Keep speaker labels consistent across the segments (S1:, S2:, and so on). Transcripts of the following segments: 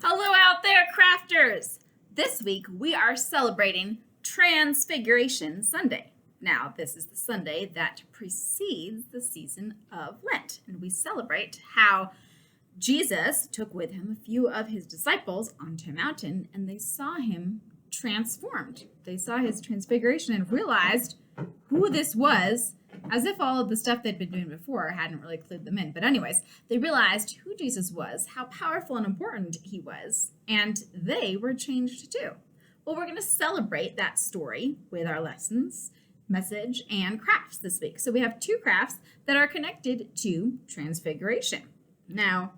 S1: Hello out there, crafters! This week we are celebrating Transfiguration Sunday. Now, this is the Sunday that precedes the season of Lent, and we celebrate how Jesus took with him a few of his disciples onto a mountain, and they saw him transformed. They saw his transfiguration and realized who this was, as if all of the stuff they'd been doing before hadn't really clued them in. But anyways, they realized who Jesus was, how powerful and important he was, and they were changed too. Well, we're going to celebrate that story with our lessons, message, and crafts this week. So we have two crafts that are connected to Transfiguration. Now,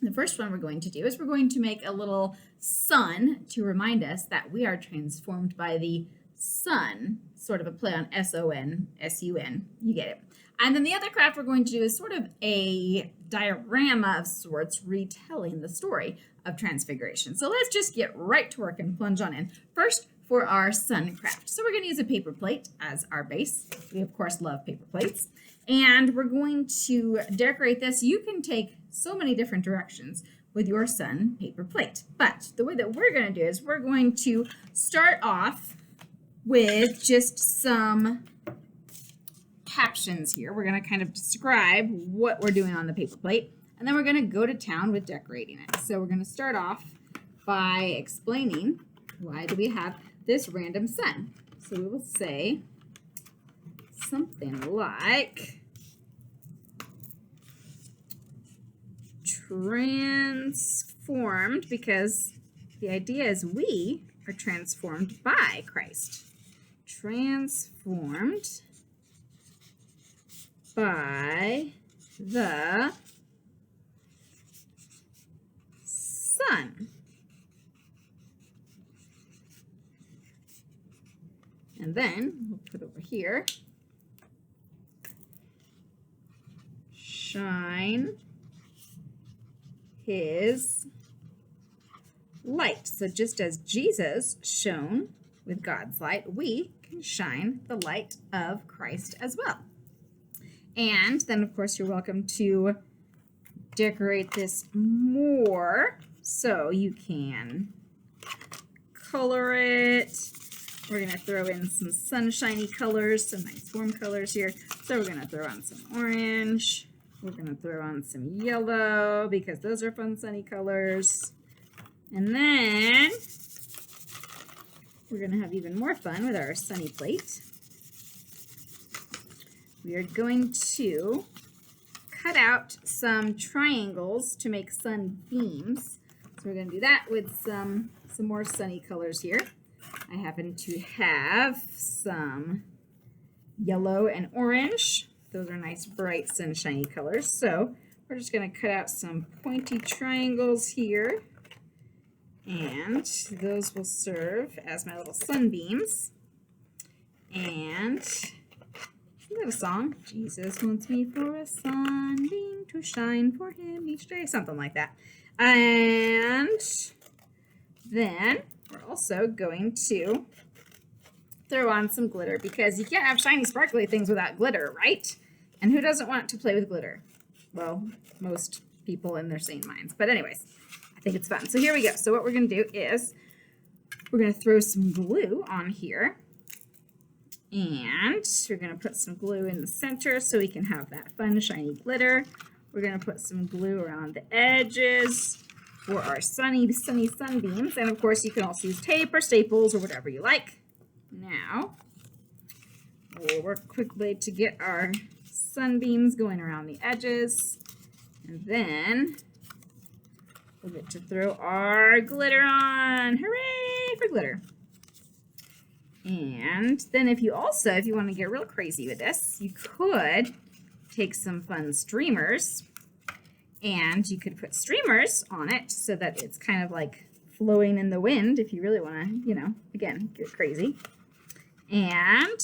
S1: the first one we're going to do is we're going to make a little sun to remind us that we are transformed by the sun, sort of a play on S-O-N, S-U-N, you get it. And then the other craft we're going to do is sort of a diorama of sorts retelling the story of Transfiguration. So let's just get right to work and plunge on in. First, for our sun craft. So we're going to use a paper plate as our base. We, of course, love paper plates. And we're going to decorate this. You can take so many different directions with your sun paper plate. But the way that we're going to do is we're going to start off with just some captions here. We're going to kind of describe what we're doing on the paper plate, and then we're going to go to town with decorating it. So we're going to start off by explaining why do we have this random sun. So we will say something like transformed, because the idea is we are transformed by Christ. Transformed by the sun. And then we'll put over here, shine his light. So just as Jesus shone with God's light, we can shine the light of Christ as well. And then, of course, you're welcome to decorate this more. So you can color it. We're going to throw in some sunshiny colors, some nice warm colors here. So we're going to throw on some orange. We're going to throw on some yellow because those are fun sunny colors. And then we're going to have even more fun with our sunny plate. We are going to cut out some triangles to make sunbeams. So we're going to do that with some more sunny colors here. I happen to have some yellow and orange. Those are nice, bright, sunshiny colors. So we're just going to cut out some pointy triangles here. And those will serve as my little sunbeams. And isn't that a song? Jesus wants me for a sunbeam to shine for him each day. Something like that. And then we're also going to throw on some glitter because you can't have shiny, sparkly things without glitter, right? And who doesn't want to play with glitter? Well, most people in their sane minds. But anyways, I think it's fun. So here we go. So what we're going to do is we're going to throw some glue on here. And we're going to put some glue in the center so we can have that fun, shiny glitter. We're going to put some glue around the edges for our sunny sunbeams. And of course, you can also use tape or staples or whatever you like. Now, we'll work quickly to get our sunbeams going around the edges. And then we'll get to throw our glitter on. Hooray for glitter. And then if you want to get real crazy with this, you could take some fun streamers and you could put streamers on it so that it's kind of like flowing in the wind if you really want to, again, get crazy. And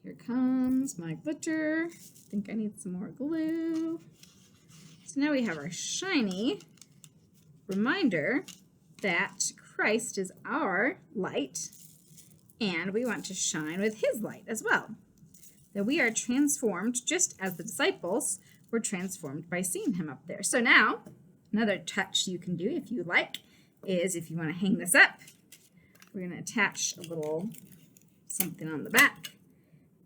S1: here comes my glitter. I think I need some more glue. So now we have our shiny reminder that Christ is our light, and we want to shine with his light as well. That we are transformed just as the disciples were transformed by seeing him up there. So now Another touch you can do if you like is if you want to hang this up, we're going to attach a little something on the back.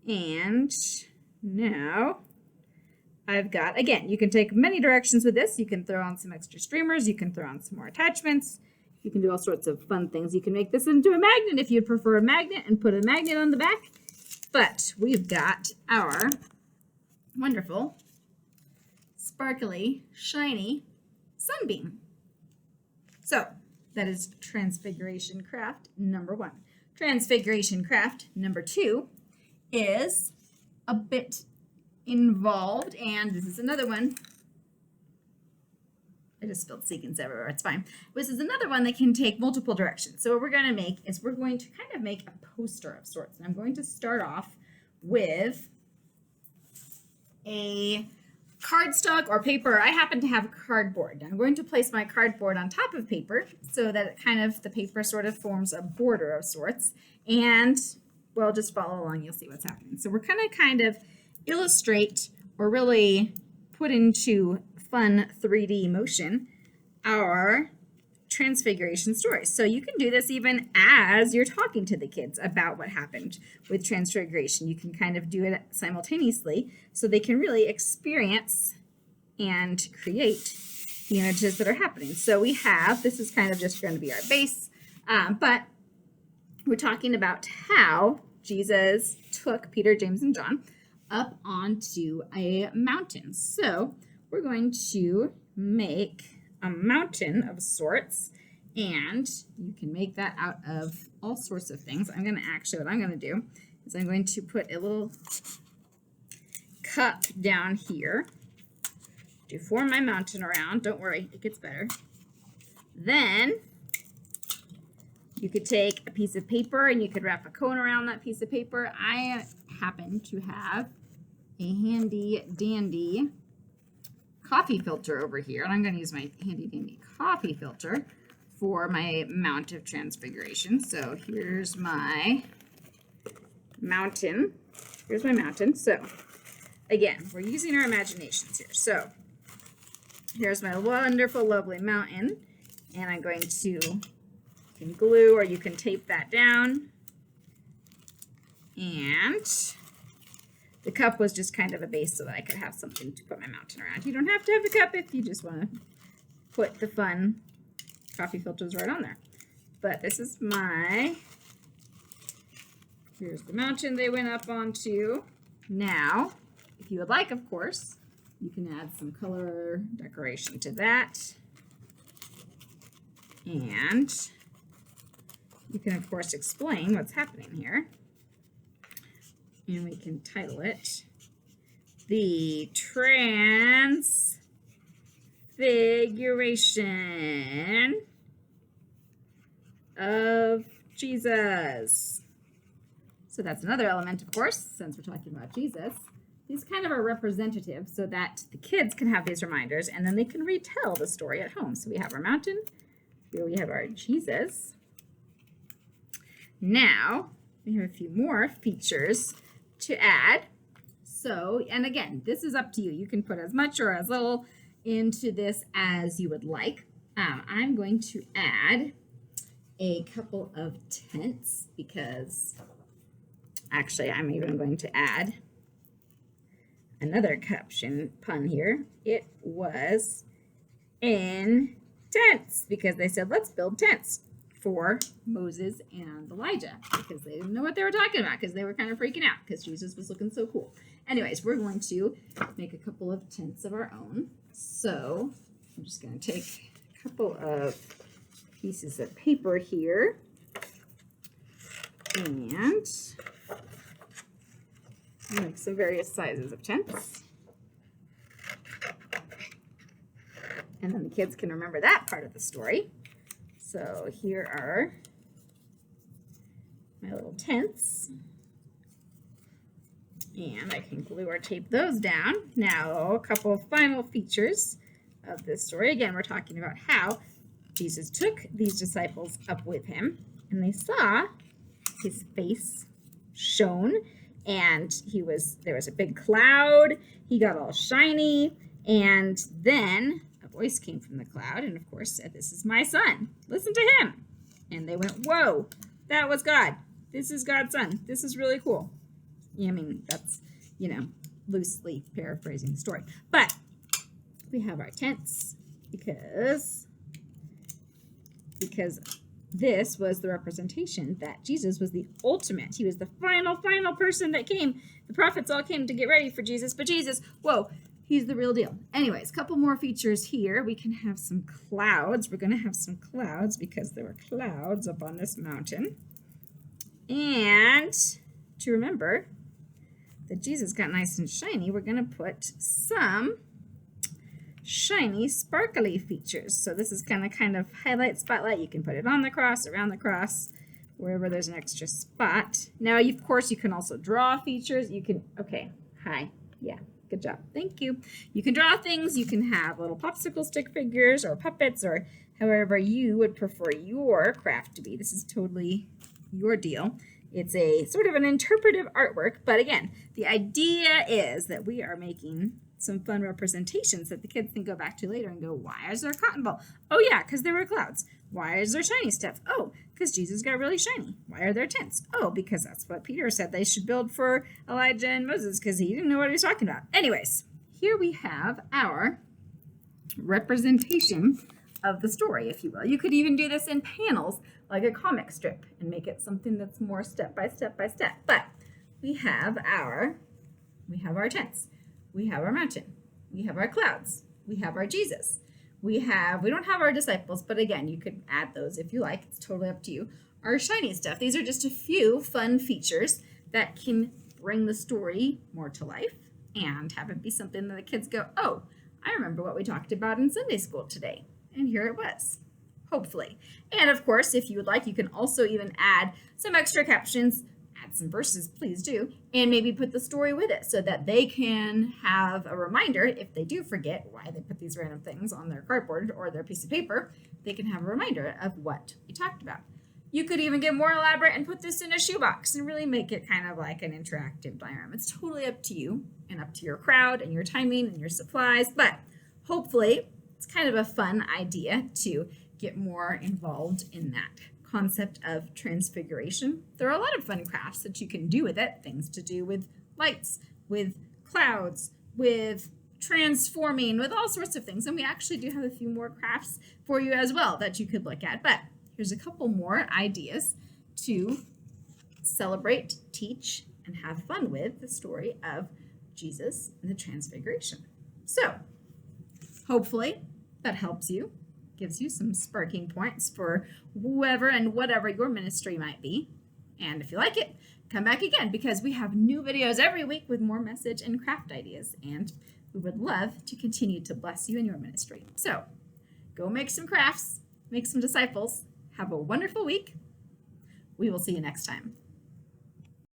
S1: And now I've got, again, you can take many directions with this. You can throw on some extra streamers. You can throw on some more attachments. You can do all sorts of fun things. You can make this into a magnet if you'd prefer a magnet and put a magnet on the back. But we've got our wonderful, sparkly, shiny sunbeam. So that is Transfiguration craft number 1. Transfiguration craft number 2 is a bit involved, and this is another one. I just spilled sequins everywhere. It's fine. This is another one that can take multiple directions. So what we're going to make is we're going to kind of make a poster of sorts. And I'm going to start off with a cardstock or paper. I happen to have cardboard. I'm going to place my cardboard on top of paper so that it kind of, the paper sort of forms a border of sorts. And, well, just follow along. You'll see what's happening. So we're going to kind of illustrate or really put into fun 3D motion our Transfiguration stories. So you can do this even as you're talking to the kids about what happened with Transfiguration. You can kind of do it simultaneously so they can really experience and create the images that are happening. So we have, this is kind of just going to be our base, but we're talking about how Jesus took Peter, James, and John up onto a mountain. So we're going to make a mountain of sorts, and you can make that out of all sorts of things. I'm going to actually, what I'm going to do is I'm going to put a little cup down here to form my mountain around. Don't worry, it gets better. Then you could take a piece of paper and you could wrap a cone around that piece of paper. I happen to have a handy dandy coffee filter over here, and I'm going to use my handy dandy coffee filter for my Mount of Transfiguration. So here's my mountain. Here's my mountain. So again, we're using our imaginations here. So here's my wonderful, lovely mountain, and I'm going to, you can glue or you can tape that down. And the cup was just kind of a base so that I could have something to put my mountain around. You don't have to have the cup if you just want to put the fun coffee filters right on there. But this is my, here's the mountain they went up onto. Now, if you would like, of course, you can add some color decoration to that. And you can, of course, explain what's happening here. And we can title it The Transfiguration of Jesus. So that's another element, of course, since we're talking about Jesus. These kind of are representative so that the kids can have these reminders and then they can retell the story at home. So we have our mountain. Here we have our Jesus. Now we have a few more features to add. So, and again, this is up to you. You can put as much or as little into this as you would like. I'm going to add a couple of tents because actually I'm even going to add another caption pun here. It was in tents because they said, let's build tents for Moses and Elijah because they didn't know what they were talking about because they were kind of freaking out because Jesus was looking so cool. Anyways, we're going to make a couple of tents of our own. So I'm just going to take a couple of pieces of paper here and make some various sizes of tents. And then the kids can remember that part of the story. So here are my little tents. And I can glue or tape those down. Now, a couple of final features of this story. Again, we're talking about how Jesus took these disciples up with him, and they saw his face shone, and there was a big cloud. He got all shiny, and then voice came from the cloud and, of course, said, "This is my son. Listen to him." And they went, "Whoa, that was God. This is God's son. This is really cool." Yeah, I mean, that's, loosely paraphrasing the story. But we have our tents because this was the representation that Jesus was the ultimate. He was the final person that came. The prophets all came to get ready for Jesus, but Jesus, whoa, he's the real deal. Anyways, a couple more features here. We can have some clouds. We're going to have some clouds because there were clouds up on this mountain. And to remember that Jesus got nice and shiny, we're going to put some shiny, sparkly features. So this is kind of highlight, spotlight. You can put it on the cross, around the cross, wherever there's an extra spot. Now, of course, you can also draw features. You can, okay, hi, yeah, good job, thank you. You can draw things. You can have little popsicle stick figures or puppets or however you would prefer your craft to be. This is totally your deal. It's a sort of an interpretive artwork, but again, the idea is that we are making some fun representations that the kids can go back to later and go, "Why is there a cotton ball? Oh yeah, because there were clouds. Why is there shiny stuff? Oh, because Jesus got really shiny. Why are there tents? Oh, because that's what Peter said they should build for Elijah and Moses because he didn't know what he was talking about." Anyways, here we have our representation of the story, if you will. You could even do this in panels like a comic strip and make it something that's more step by step by step. But we have our tents. We have our mountain. We have our clouds. We have our Jesus. We don't have our disciples, but again, you could add those if you like. It's totally up to you. Our shiny stuff. These are just a few fun features that can bring the story more to life and have it be something that the kids go, "Oh, I remember what we talked about in Sunday school today." And here it was, hopefully. And of course, if you would like, you can also even add some extra captions, add some verses, please do, and maybe put the story with it so that they can have a reminder if they do forget why they put these random things on their cardboard or their piece of paper. They can have a reminder of what we talked about. You could even get more elaborate and put this in a shoebox and really make it kind of like an interactive diorama. It's totally up to you and up to your crowd and your timing and your supplies, but hopefully it's kind of a fun idea to get more involved in that concept of transfiguration. There are a lot of fun crafts that you can do with it, things to do with lights, with clouds, with transforming, with all sorts of things. And we actually do have a few more crafts for you as well that you could look at. But here's a couple more ideas to celebrate, teach, and have fun with the story of Jesus and the Transfiguration. So hopefully that helps you, gives you some sparking points for whoever and whatever your ministry might be. And if you like it, come back again because we have new videos every week with more message and craft ideas. And we would love to continue to bless you in your ministry. So go make some crafts, make some disciples. Have a wonderful week. We will see you next time.